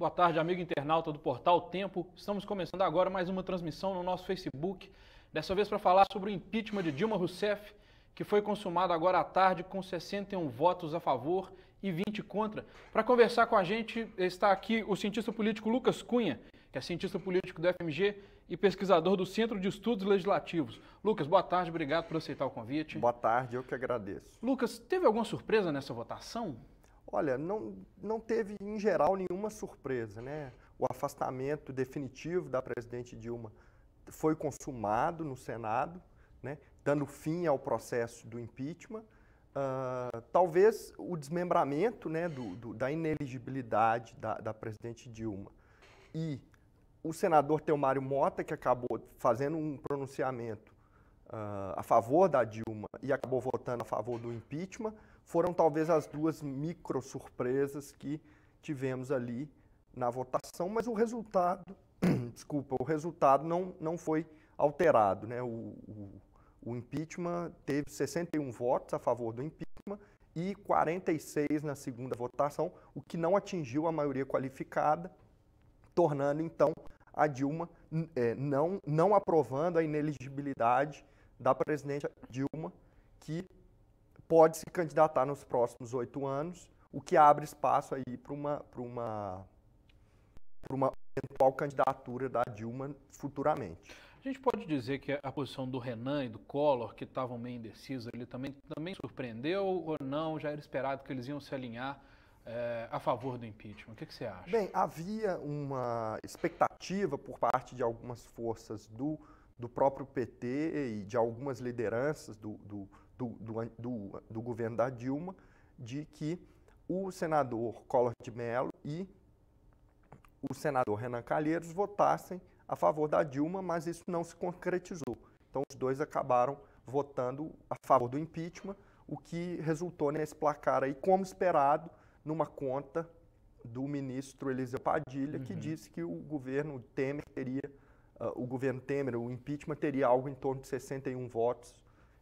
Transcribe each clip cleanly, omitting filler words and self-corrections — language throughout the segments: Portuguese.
Boa tarde, amigo internauta do Portal Tempo. Estamos começando agora mais uma transmissão no nosso Facebook, dessa vez para falar sobre o impeachment de Dilma Rousseff, que foi consumado agora à tarde com 61 votos a favor e 20 contra. Para conversar com a gente está aqui o cientista político Lucas Cunha, que é cientista político do FMG e pesquisador do Centro de Estudos Legislativos. Lucas, boa tarde, obrigado por aceitar o convite. Boa tarde, eu que agradeço. Lucas, teve alguma surpresa nessa votação? Olha, não teve, em geral, nenhuma surpresa, né? O afastamento definitivo da presidente Dilma foi consumado no Senado, né? Dando fim ao processo do impeachment. Talvez o desmembramento, né, da inelegibilidade da presidente Dilma e o senador Telmário Mota, que acabou fazendo um pronunciamento a favor da Dilma e acabou votando a favor do impeachment, foram talvez as duas micro surpresas que tivemos ali na votação, mas o resultado, o resultado não foi alterado, né? O impeachment teve 61 votos a favor do impeachment e 46 na segunda votação, o que não atingiu a maioria qualificada, tornando então a Dilma não aprovando a inelegibilidade da presidente Dilma, que pode se candidatar nos próximos 8 anos, o que abre espaço aí para uma eventual candidatura da Dilma futuramente. A gente pode dizer que a posição do Renan e do Collor, que estavam meio indecisos, ele também surpreendeu ou não? Já era esperado que eles iam se alinhar a favor do impeachment? O que você acha? Bem, havia uma expectativa por parte de algumas forças do próprio PT e de algumas lideranças do governo da Dilma, de que o senador Collor de Mello e o senador Renan Calheiros votassem a favor da Dilma, mas isso não se concretizou. Então, os dois acabaram votando a favor do impeachment, o que resultou nesse placar aí, como esperado, numa conta do ministro Eliseu Padilha, que disse que o governo Temer o impeachment teria algo em torno de 61 votos,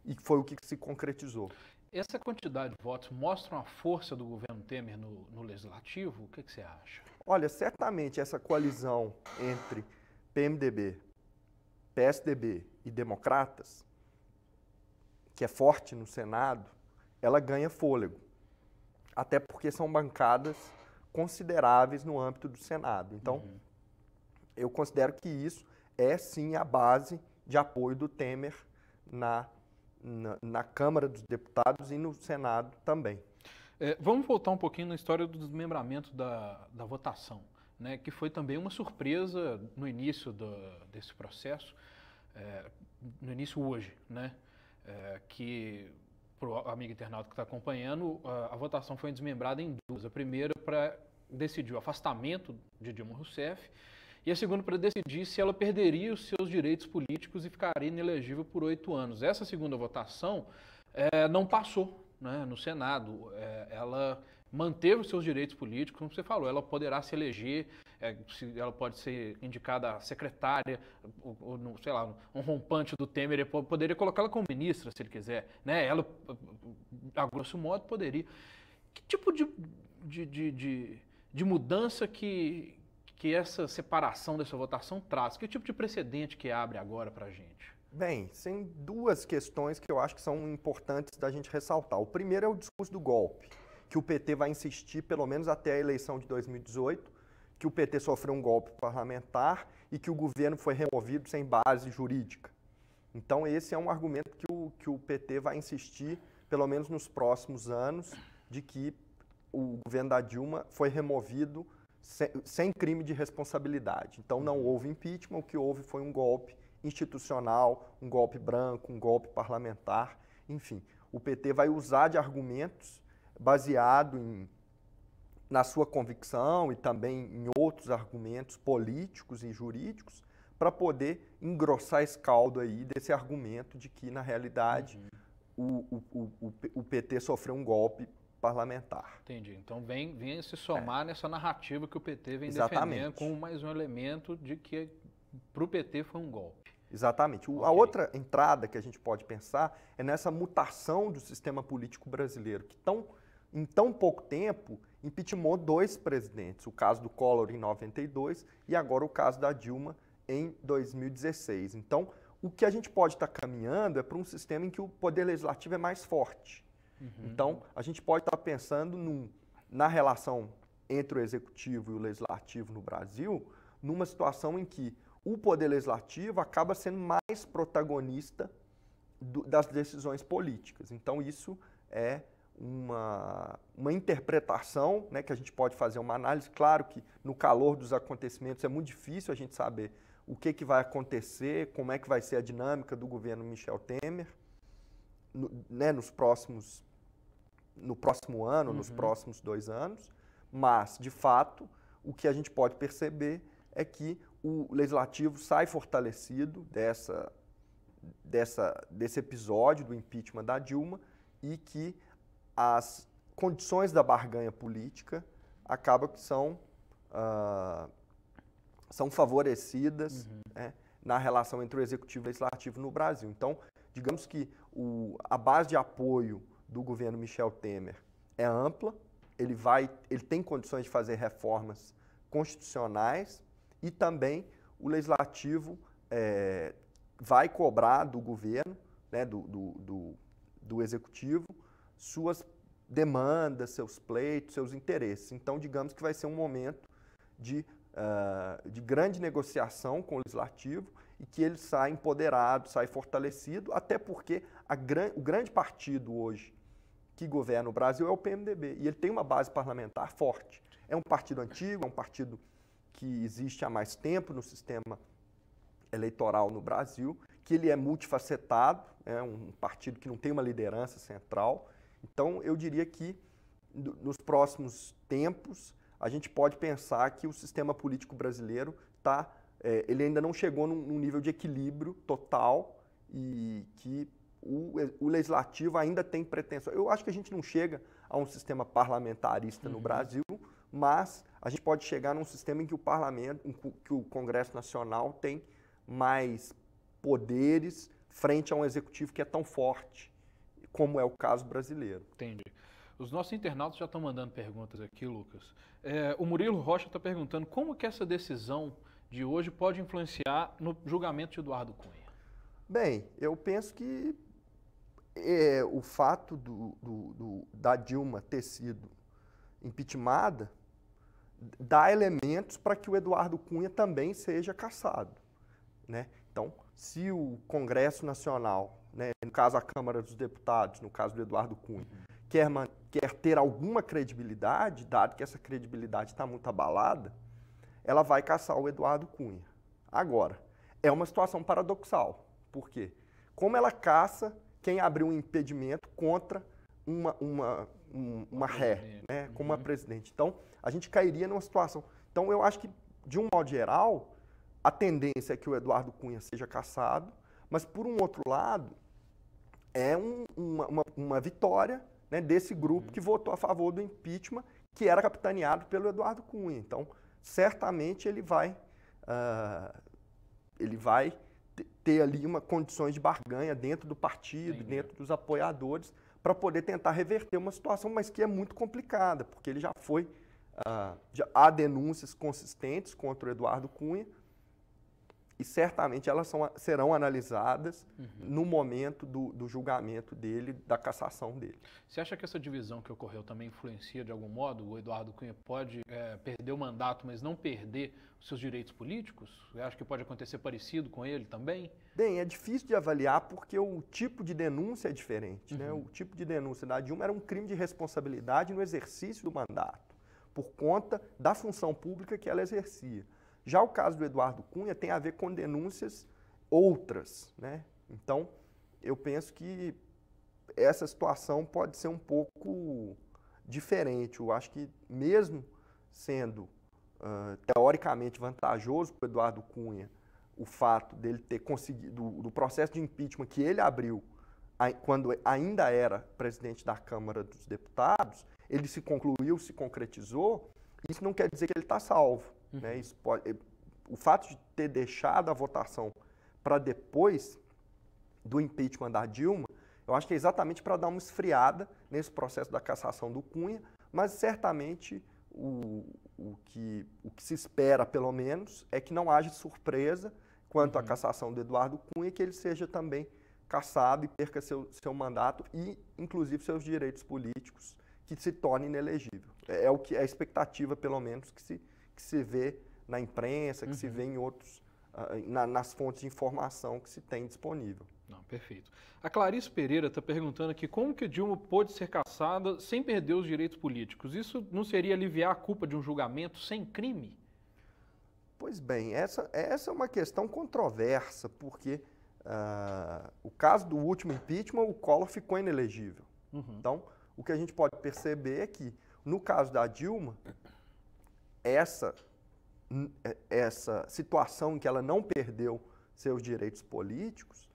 e foi o que se concretizou. Essa quantidade de votos mostra a força do governo Temer no legislativo? O que você acha? Olha, certamente essa coalizão entre PMDB, PSDB e Democratas, que é forte no Senado, ela ganha fôlego. Até porque são bancadas consideráveis no âmbito do Senado. Então, eu considero que isso é sim a base de apoio do Temer na Câmara dos Deputados e no Senado também. Vamos voltar um pouquinho na história do desmembramento da votação, né, que foi também uma surpresa no início desse processo, no início hoje, né, que para o amigo internauta que está acompanhando, a votação foi desmembrada em duas. A primeira para decidir o afastamento de Dilma Rousseff e a segunda para decidir se ela perderia os seus direitos políticos e ficaria inelegível por 8 anos. Essa segunda votação não passou, né, no Senado. Ela manteve os seus direitos políticos, como você falou, ela poderá se eleger, ela pode ser indicada a secretária, ou sei lá, um rompante do Temer, ele poderia colocá-la como ministra, se ele quiser, né? Ela, a grosso modo, poderia. Que tipo de mudança que essa separação dessa votação traz? Que tipo de precedente que abre agora para a gente? Bem, tem duas questões que eu acho que são importantes da gente ressaltar. O primeiro é o discurso do golpe, que o PT vai insistir, pelo menos até a eleição de 2018, que o PT sofreu um golpe parlamentar e que o governo foi removido sem base jurídica. Então, esse é um argumento que o PT vai insistir, pelo menos nos próximos anos, de que o governo da Dilma foi removido sem crime de responsabilidade. Então, não houve impeachment, o que houve foi um golpe institucional, um golpe branco, um golpe parlamentar, enfim. O PT vai usar de argumentos baseado na sua convicção e também em outros argumentos políticos e jurídicos para poder engrossar esse caldo aí desse argumento de que, na realidade, o PT sofreu um golpe parlamentar. Entendi. Então vem se somar nessa narrativa que o PT vem Exatamente. defendendo como mais um elemento de que para o PT foi um golpe. Exatamente. Okay. A outra entrada que a gente pode pensar é nessa mutação do sistema político brasileiro, que tão em tão pouco tempo, impeachmentou 2 presidentes, o caso do Collor em 92 e agora o caso da Dilma em 2016. Então, o que a gente pode estar caminhando é para um sistema em que o poder legislativo é mais forte. Então, a gente pode estar pensando na relação entre o executivo e o legislativo no Brasil, numa situação em que o poder legislativo acaba sendo mais protagonista das decisões políticas. Então, isso é uma interpretação, né, que a gente pode fazer uma análise. Claro que no calor dos acontecimentos é muito difícil a gente saber o que vai acontecer, como é que vai ser a dinâmica do governo Michel Temer, né, no próximo ano, nos próximos 2 anos, mas, de fato, o que a gente pode perceber é que o legislativo sai fortalecido desse episódio do impeachment da Dilma e que as condições da barganha política acabam que são favorecidas, né, na relação entre o executivo e o legislativo no Brasil. Então, digamos que a base de apoio do governo Michel Temer é ampla, ele tem condições de fazer reformas constitucionais e também o legislativo vai cobrar do governo, né, do executivo, suas demandas, seus pleitos, seus interesses. Então, digamos que vai ser um momento de grande negociação com o legislativo e que ele sai empoderado, sai fortalecido, até porque o grande partido hoje que governa o Brasil é o PMDB, e ele tem uma base parlamentar forte. É um partido antigo, é um partido que existe há mais tempo no sistema eleitoral no Brasil, que ele é multifacetado, é um partido que não tem uma liderança central. Então, eu diria que nos próximos tempos a gente pode pensar que o sistema político brasileiro ele ainda não chegou num nível de equilíbrio total e que o legislativo ainda tem pretensão. Eu acho que a gente não chega a um sistema parlamentarista no Brasil, mas a gente pode chegar num sistema em que o parlamento, que o Congresso Nacional tem mais poderes frente a um executivo que é tão forte, como é o caso brasileiro. Entendi. Os nossos internautas já estão mandando perguntas aqui, Lucas. O Murilo Rocha está perguntando como que essa decisão de hoje pode influenciar no julgamento de Eduardo Cunha. Bem, eu penso que o fato da Dilma ter sido impeachmentada dá elementos para que o Eduardo Cunha também seja cassado, né? Então, se o Congresso Nacional, né, no caso a Câmara dos Deputados, no caso do Eduardo Cunha, quer ter alguma credibilidade, dado que essa credibilidade está muito abalada, ela vai cassar o Eduardo Cunha. Agora, é uma situação paradoxal. Por quê? Como ela caça quem abriu um impedimento contra uma ré, né, como uma presidente. Então, a gente cairia numa situação. Então, eu acho que, de um modo geral, a tendência é que o Eduardo Cunha seja cassado, mas, por um outro lado, é uma vitória, né, desse grupo que votou a favor do impeachment, que era capitaneado pelo Eduardo Cunha. Então, certamente ele vai ter ali condições de barganha dentro do partido, dentro dos apoiadores, para poder tentar reverter uma situação, mas que é muito complicada, porque ele já há denúncias consistentes contra o Eduardo Cunha, e certamente elas serão analisadas no momento do julgamento dele, da cassação dele. Você acha que essa divisão que ocorreu também influencia de algum modo? O Eduardo Cunha pode perder o mandato, mas não perder os seus direitos políticos? Você acha que pode acontecer parecido com ele também? Bem, é difícil de avaliar porque o tipo de denúncia é diferente, né? O tipo de denúncia da Dilma era um crime de responsabilidade no exercício do mandato, por conta da função pública que ela exercia. Já o caso do Eduardo Cunha tem a ver com denúncias outras, né? Então, eu penso que essa situação pode ser um pouco diferente. Eu acho que mesmo sendo teoricamente vantajoso para o Eduardo Cunha o fato dele ter conseguido, do processo de impeachment que ele abriu quando ainda era presidente da Câmara dos Deputados, ele se concluiu, se concretizou, isso não quer dizer que ele está salvo. Né? O fato de ter deixado a votação para depois do impeachment da Dilma, Eu acho que é exatamente para dar uma esfriada nesse processo da cassação do Cunha, mas certamente o que se espera, pelo menos, é que não haja surpresa quanto à cassação do Eduardo Cunha, que ele seja também cassado e perca seu mandato e, inclusive, seus direitos políticos, que se torne inelegível. É o que é a expectativa, pelo menos, que se vê na imprensa, que se vê em outros, nas fontes de informação que se tem disponível. Não, perfeito. A Clarice Pereira está perguntando aqui como que Dilma pôde ser cassada sem perder os direitos políticos. Isso não seria aliviar a culpa de um julgamento sem crime? Pois bem, essa é uma questão controversa, porque o caso do último impeachment, o Collor ficou inelegível. Então, o que a gente pode perceber é que, no caso da Dilma, essa situação em que ela não perdeu seus direitos políticos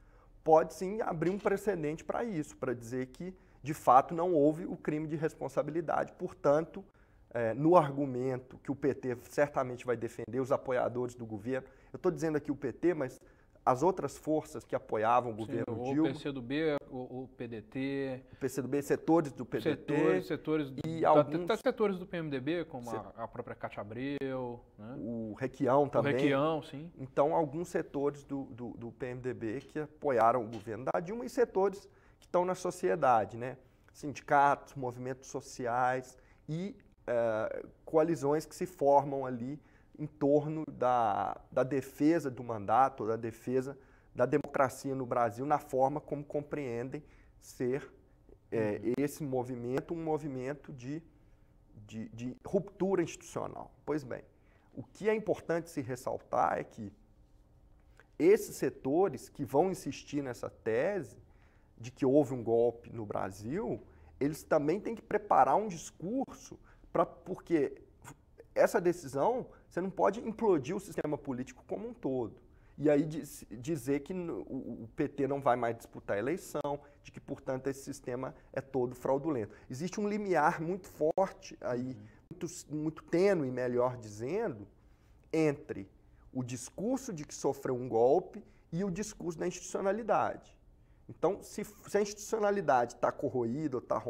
pode sim abrir um precedente para isso, para dizer que, de fato, não houve o crime de responsabilidade. Portanto, no argumento que o PT certamente vai defender, os apoiadores do governo, eu estou dizendo aqui o PT, mas as outras forças que apoiavam o governo Dilma... O PCdoB, o PDT... O PCdoB, setores do PDT... Setores do PMDB, como a própria Cátia Abreu... Né? O Requião também. O Requião, sim. Então, alguns setores do PMDB que apoiaram o governo da Dilma e setores que estão na sociedade, né? Sindicatos, movimentos sociais e coalizões que se formam ali em torno da defesa do mandato, da defesa da democracia no Brasil, na forma como compreendem ser esse movimento um movimento de ruptura institucional. Pois bem, o que é importante se ressaltar é que esses setores que vão insistir nessa tese de que houve um golpe no Brasil, eles também têm que preparar um discurso porque essa decisão, você não pode implodir o sistema político como um todo. E aí dizer que o PT não vai mais disputar a eleição, de que, portanto, esse sistema é todo fraudulento. Existe um limiar muito forte aí, muito tênue, melhor dizendo, entre o discurso de que sofreu um golpe e o discurso da institucionalidade. Então, se a institucionalidade está corroída, ou está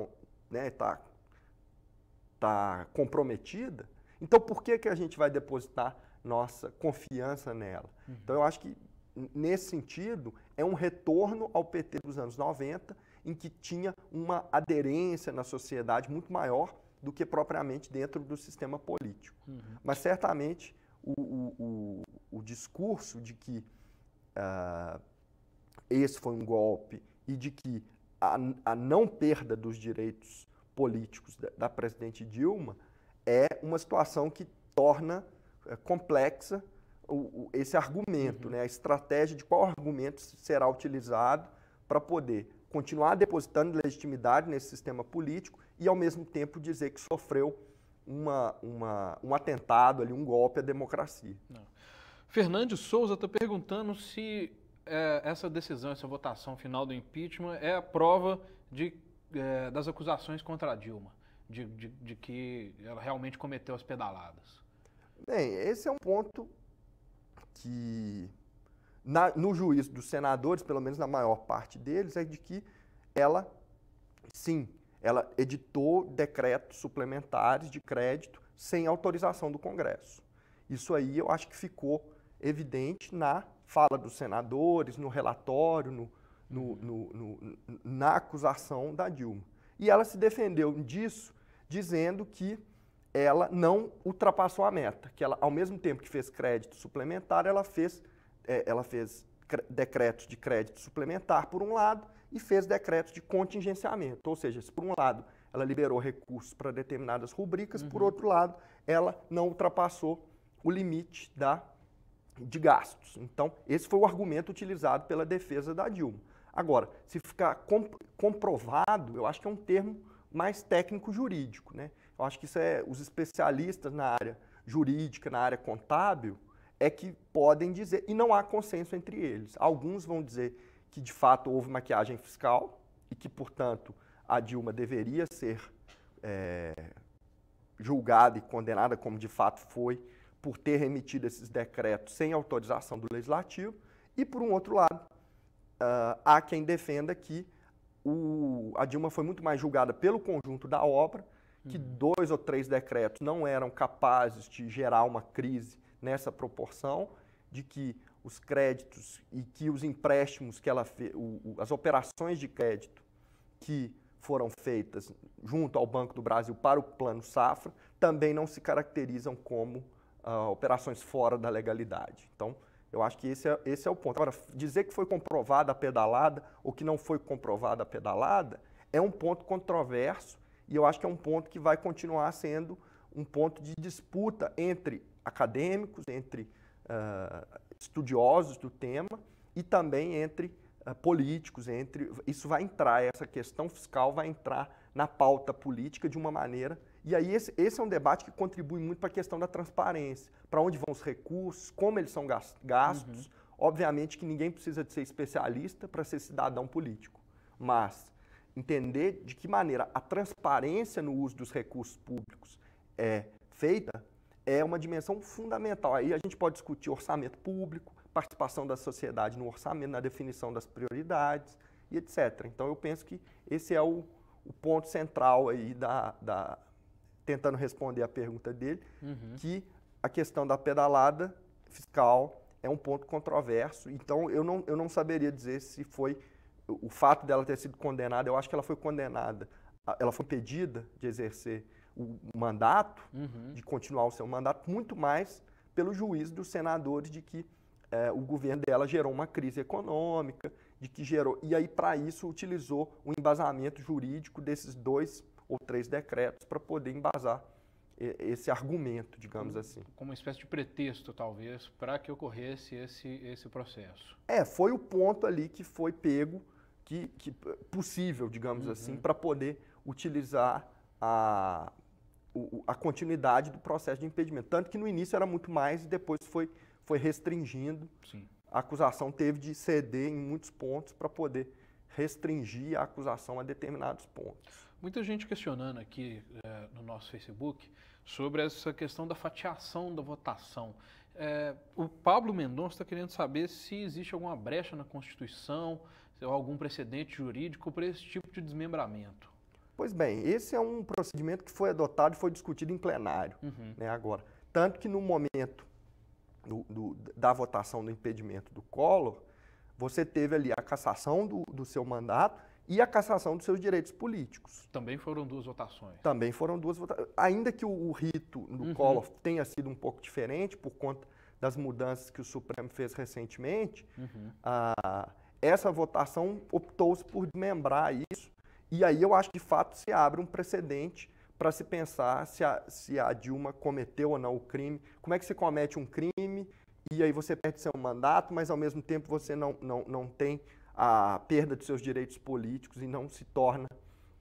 comprometida, então por que a gente vai depositar nossa confiança nela? Então eu acho que, nesse sentido, é um retorno ao PT dos anos 90, em que tinha uma aderência na sociedade muito maior do que propriamente dentro do sistema político. Mas certamente o discurso de que esse foi um golpe e de que a não perda dos direitos políticos da presidente Dilma é uma situação que torna complexa esse argumento, né? A estratégia de qual argumento será utilizado para poder continuar depositando legitimidade nesse sistema político e, ao mesmo tempo, dizer que sofreu um atentado, ali, um golpe à democracia. Fernandes Souza está perguntando se essa decisão, essa votação final do impeachment é a prova das acusações contra a Dilma, de que ela realmente cometeu as pedaladas. Bem, esse é um ponto que, no juízo dos senadores, pelo menos na maior parte deles, é de que ela editou decretos suplementares de crédito sem autorização do Congresso. Isso aí eu acho que ficou evidente na fala dos senadores, no relatório, na acusação da Dilma. E ela se defendeu disso dizendo que ela não ultrapassou a meta, que ela, ao mesmo tempo que fez crédito suplementar, ela fez decretos de crédito suplementar, por um lado, e fez decretos de contingenciamento. Ou seja, se por um lado ela liberou recursos para determinadas rubricas, por outro lado, ela não ultrapassou o limite de gastos. Então, esse foi o argumento utilizado pela defesa da Dilma. Agora, se ficar comprovado, eu acho que é um termo mais técnico-jurídico, né? Eu acho que isso os especialistas na área jurídica, na área contábil, é que podem dizer, e não há consenso entre eles. Alguns vão dizer que, de fato, houve maquiagem fiscal e que, portanto, a Dilma deveria ser julgada e condenada, como de fato foi, por ter remetido esses decretos sem autorização do Legislativo. E, por um outro lado, há quem defenda que a Dilma foi muito mais julgada pelo conjunto da obra, que 2 ou 3 decretos não eram capazes de gerar uma crise nessa proporção, de que os créditos e que os empréstimos que ela fez, as operações de crédito que foram feitas junto ao Banco do Brasil para o Plano Safra também não se caracterizam como operações fora da legalidade. Então, eu acho que esse é o ponto. Agora, dizer que foi comprovada a pedalada ou que não foi comprovada a pedalada é um ponto controverso e eu acho que é um ponto que vai continuar sendo um ponto de disputa entre acadêmicos, entre estudiosos do tema e também entre políticos. Isso vai entrar, essa questão fiscal vai entrar na pauta política de uma maneira. E aí esse é um debate que contribui muito para a questão da transparência, para onde vão os recursos, como eles são gastos. Obviamente que ninguém precisa de ser especialista para ser cidadão político, mas entender de que maneira a transparência no uso dos recursos públicos é feita é uma dimensão fundamental. Aí a gente pode discutir orçamento público, participação da sociedade no orçamento, na definição das prioridades e etc. Então eu penso que esse é o ponto central aí tentando responder a pergunta dele, que a questão da pedalada fiscal é um ponto controverso. Então eu não saberia dizer se foi o fato dela ter sido condenada. Eu acho que ela foi condenada, ela foi impedida de exercer o mandato, de continuar o seu mandato, muito mais pelo juízo dos senadores de que o governo dela gerou uma crise econômica, e aí para isso utilizou o embasamento jurídico desses 2 ou 3 decretos para poder embasar esse argumento, digamos assim. Como uma espécie de pretexto, talvez, para que ocorresse esse processo. Foi o ponto ali que foi pego, que possível, digamos assim, para poder utilizar a continuidade do processo de impedimento. Tanto que no início era muito mais e depois foi restringindo. Sim. A acusação teve de ceder em muitos pontos para poder restringir a acusação a determinados pontos. Muita gente questionando aqui no nosso Facebook sobre essa questão da fatiação da votação. O Pablo Mendonça está querendo saber se existe alguma brecha na Constituição, ou algum precedente jurídico para esse tipo de desmembramento. Pois bem, esse é um procedimento que foi adotado e foi discutido em plenário, né, agora. Tanto que no momento da votação do impedimento do Collor, você teve ali a cassação do seu mandato e a cassação dos seus direitos políticos. Também foram 2 votações. Também foram 2 votações. Ainda que o rito do Collor tenha sido um pouco diferente por conta das mudanças que o Supremo fez recentemente, essa votação optou-se por desmembrar isso. E aí eu acho que, de fato, se abre um precedente para se pensar se a Dilma cometeu ou não o crime. Como é que você comete um crime e aí você perde seu mandato, mas ao mesmo tempo você não tem a perda de seus direitos políticos e não se torna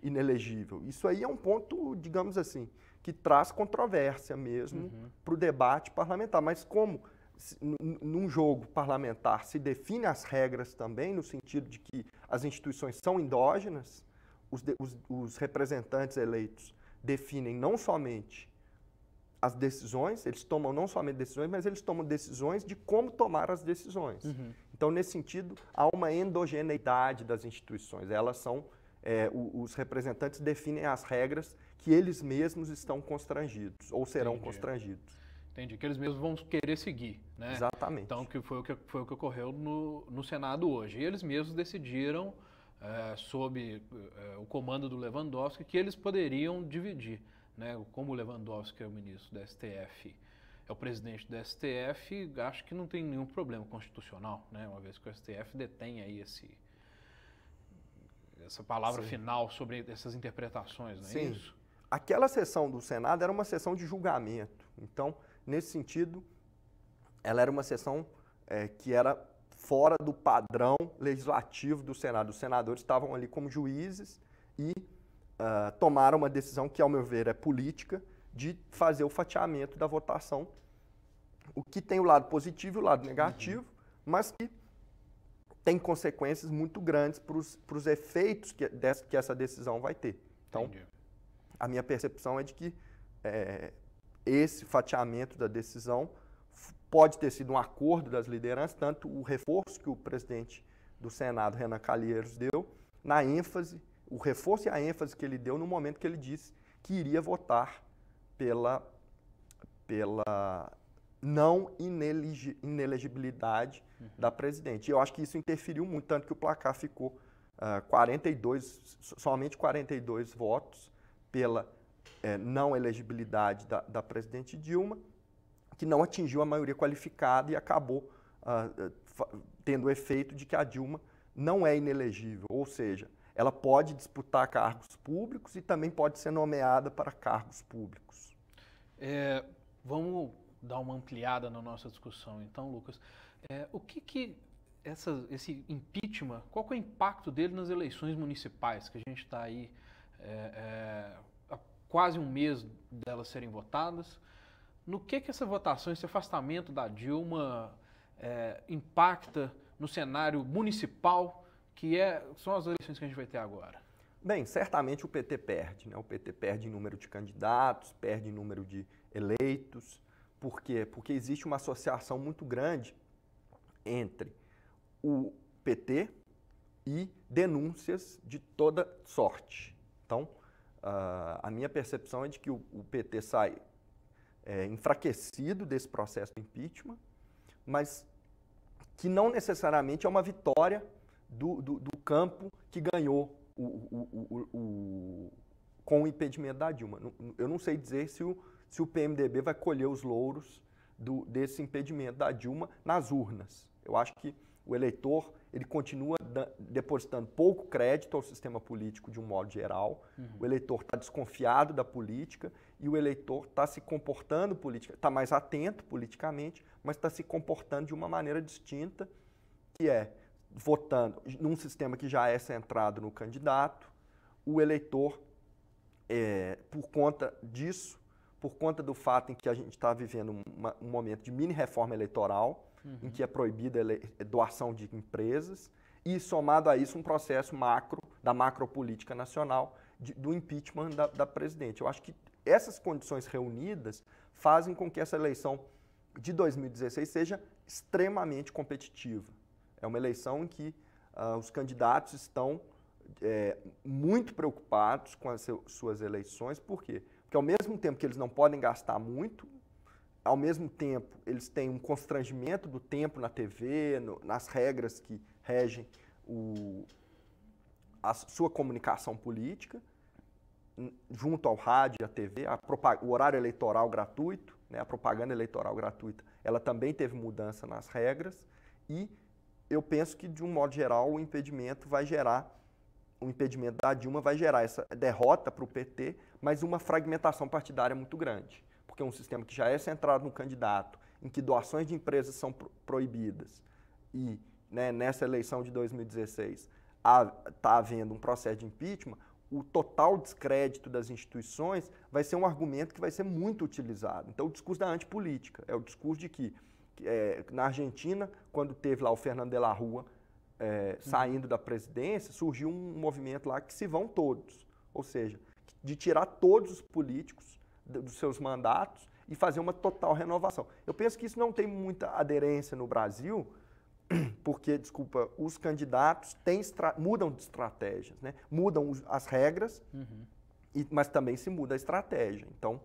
inelegível. Isso aí é um ponto, digamos assim, que traz controvérsia mesmo para o debate parlamentar. Mas como num jogo parlamentar se define as regras também, no sentido de que as instituições são endógenas, os representantes eleitos definem não somente as decisões, eles tomam não somente decisões, mas eles tomam decisões de como tomar as decisões. Então, nesse sentido, há uma endogeneidade das instituições. Elas são, os representantes definem as regras que eles mesmos estão constrangidos, ou serão constrangidos. Entendi, que eles mesmos vão querer seguir, né? Exatamente. Então, que foi o que ocorreu no Senado hoje. E eles mesmos decidiram, sob o comando do Lewandowski, que eles poderiam dividir, né? Como o Lewandowski é o ministro do STF, é o presidente do STF, acho que não tem nenhum problema constitucional, né? Uma vez que o STF detém aí essa palavra final sobre essas interpretações, não é isso? Aquela sessão do Senado era uma sessão de julgamento. Então, nesse sentido, ela era uma sessão que era fora do padrão legislativo do Senado. Os senadores estavam ali como juízes e tomaram uma decisão que, ao meu ver, é política, de fazer o fatiamento da votação, o que tem o lado positivo e o lado negativo, mas que tem consequências muito grandes para os efeitos que essa decisão vai ter. Então, a minha percepção é de que esse fatiamento da decisão pode ter sido um acordo das lideranças, tanto o reforço que o presidente do Senado, Renan Calheiros, deu, na ênfase, o reforço e a ênfase que ele deu no momento que ele disse que iria votar pela não inelegibilidade da presidente. E eu acho que isso interferiu muito, tanto que o placar ficou somente 42 votos pela não elegibilidade da presidente Dilma, que não atingiu a maioria qualificada e acabou tendo o efeito de que a Dilma não é inelegível, ou seja, ela pode disputar cargos públicos e também pode ser nomeada para cargos públicos. Vamos dar uma ampliada na nossa discussão, então, Lucas. O que esse impeachment, qual que é o impacto dele nas eleições municipais, que a gente está aí há quase um mês delas serem votadas? No que essa votação, esse afastamento da Dilma impacta no cenário municipal, que são as eleições que a gente vai ter agora? Bem, certamente o PT perde, né? O PT perde em número de candidatos, perde em número de eleitos. Por quê? Porque existe uma associação muito grande entre o PT e denúncias de toda sorte. Então, a minha percepção é de que o PT sai enfraquecido desse processo de impeachment, mas que não necessariamente é uma vitória do campo que ganhou com o impedimento da Dilma. Eu não sei dizer se o PMDB vai colher os louros desse impedimento da Dilma nas urnas. Eu acho que o eleitor ele continua depositando pouco crédito ao sistema político de um modo geral. O eleitor está desconfiado da política e o eleitor está se comportando está mais atento politicamente, mas está se comportando de uma maneira distinta, que é votando num sistema que já é centrado no candidato. O eleitor, por conta disso, por conta do fato em que a gente está vivendo um momento de mini-reforma eleitoral, em que é proibida a doação de empresas, e somado a isso um processo da macropolítica nacional, do impeachment da presidente. Eu acho que essas condições reunidas fazem com que essa eleição de 2016 seja extremamente competitiva. É uma eleição em que os candidatos estão muito preocupados com as suas eleições. Por quê? Porque ao mesmo tempo que eles não podem gastar muito, ao mesmo tempo eles têm um constrangimento do tempo na TV, nas regras que regem a sua comunicação política, junto ao rádio e à TV, o horário eleitoral gratuito, né, a propaganda eleitoral gratuita, ela também teve mudança nas regras, e eu penso que, de um modo geral, o impedimento da Dilma vai gerar essa derrota para o PT, mas uma fragmentação partidária muito grande, porque é um sistema que já é centrado no candidato, em que doações de empresas são proibidas, e nessa eleição de 2016 está havendo um processo de impeachment, o total descrédito das instituições vai ser um argumento que vai ser muito utilizado. Então, o discurso da antipolítica é o discurso de que na Argentina, quando teve lá o Fernando de la Rúa saindo da presidência, surgiu um movimento lá que se vão todos, ou seja, de tirar todos os políticos dos seus mandatos e fazer uma total renovação. Eu penso que isso não tem muita aderência no Brasil, porque, os candidatos mudam de estratégias, né? Mudam as regras, mas também se muda a estratégia. Então,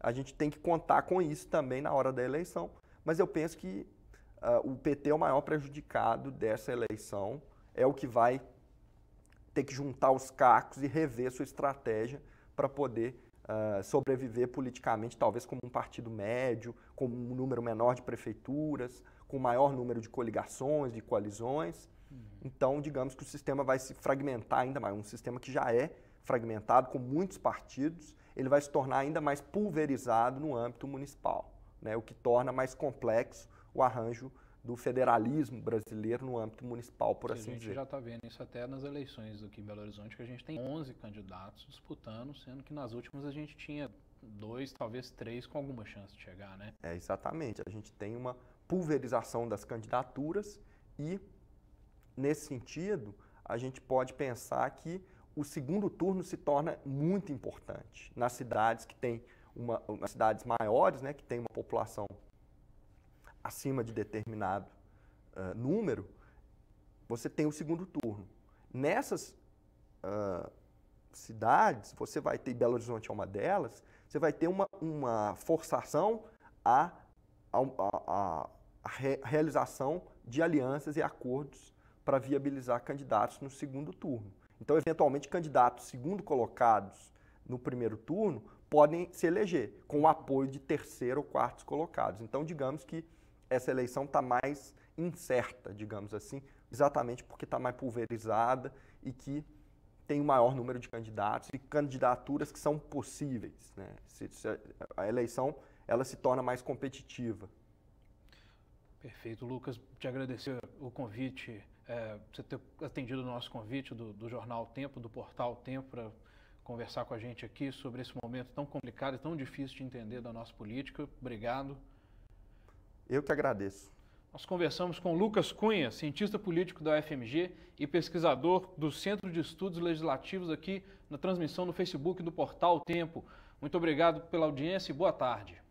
a gente tem que contar com isso também na hora da eleição. Mas eu penso que o PT é o maior prejudicado dessa eleição, é o que vai ter que juntar os cacos e rever sua estratégia para poder sobreviver politicamente, talvez como um partido médio, com um número menor de prefeituras, com maior número de coligações, de coalizões. Então, digamos que o sistema vai se fragmentar ainda mais. Um sistema que já é fragmentado, com muitos partidos, ele vai se tornar ainda mais pulverizado no âmbito municipal, né? O que torna mais complexo o arranjo do federalismo brasileiro no âmbito municipal, por assim dizer. A gente já está vendo isso até nas eleições aqui em Belo Horizonte, que a gente tem 11 candidatos disputando, sendo que nas últimas a gente tinha 2, talvez 3, com alguma chance de chegar, né? Exatamente. A gente tem uma pulverização das candidaturas e, nesse sentido, a gente pode pensar que o segundo turno se torna muito importante nas cidades que têm nas cidades maiores, né, que tem uma população acima de determinado número, você tem o segundo turno. Nessas cidades, você vai ter, Belo Horizonte é uma delas, você vai ter uma forçação à realização de alianças e acordos para viabilizar candidatos no segundo turno. Então, eventualmente, candidatos segundo colocados no primeiro turno podem se eleger com o apoio de terceiro ou quartos colocados. Então, digamos que essa eleição está mais incerta, digamos assim, exatamente porque está mais pulverizada e que tem um maior número de candidatos e candidaturas que são possíveis, né? A eleição ela se torna mais competitiva. Perfeito, Lucas. Te agradecer o convite, você ter atendido o nosso convite do Jornal Tempo, do Portal Tempo, para conversar com a gente aqui sobre esse momento tão complicado e tão difícil de entender da nossa política. Obrigado. Eu que agradeço. Nós conversamos com Lucas Cunha, cientista político da UFMG e pesquisador do Centro de Estudos Legislativos, aqui na transmissão no Facebook do Portal Tempo. Muito obrigado pela audiência e boa tarde.